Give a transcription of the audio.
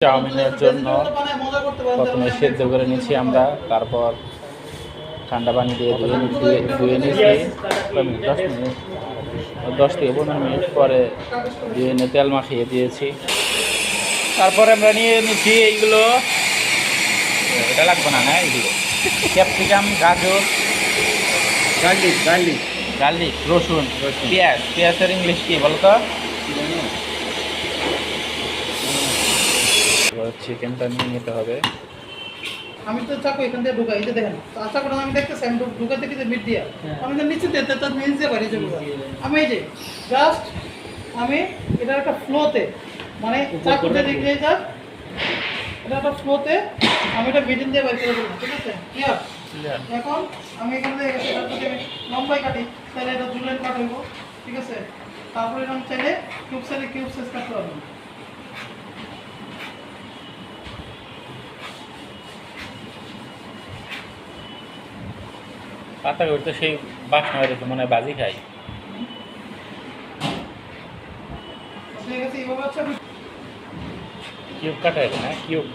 চাউমিনের জন্য প্রথমে সেদ্ধ করে নিচ্ছি আমরা, তারপর ঠান্ডা পানি দিয়ে ধুয়ে নিচ্ছি 10 মিনিট, 10 থেকে 15 মিনিট পরে দিয়ে এনে তেল মাখিয়ে দিয়েছি। তারপরে আমরা নিয়ে নিচ্ছি এইগুলো, এটা লাগবে না এইগুলো ক্যাপসিকাম, গাজর, গার্লিক, রসুন, পেঁয়াজের ইংলিশ কি বলতো? চিকেনটা নিয়ে নিতে হবে। আমি তো চাকু এখান থেকে ঢুকাই, এই যে দেখেন আশা করেন আমি দেখতেছি আমি ঢুকাতে দেখি যে মিট দিয়া আমি তো নিচে দিতে তার নিচে দিয়ে বাড়ি যাবো। আমি এই যে জাস্ট আমি এটা একটা ফ্লোতে মানে চাকুতে দেখে যাক এটা একটা ফ্লোতে আমি এটা মিডিল দিয়ে বাড়ি করে দেবো, ঠিক আছে? ক্লিয়ার? এখন আমি এখান থেকে এটা যদি আমি লম্বাই কাটি তাহলে এটা জুলেন কাট হইব, ঠিক আছে? তারপরে এরকম চাইলে কিউব সাইজ কাটতে পারবেন। পাতা করতে সেই বাসনা হয়েছে মনে হয় বাজি খাই। ঠিক আছে, এইভাবে হচ্ছে কিউব কাটা আছে না কিউব।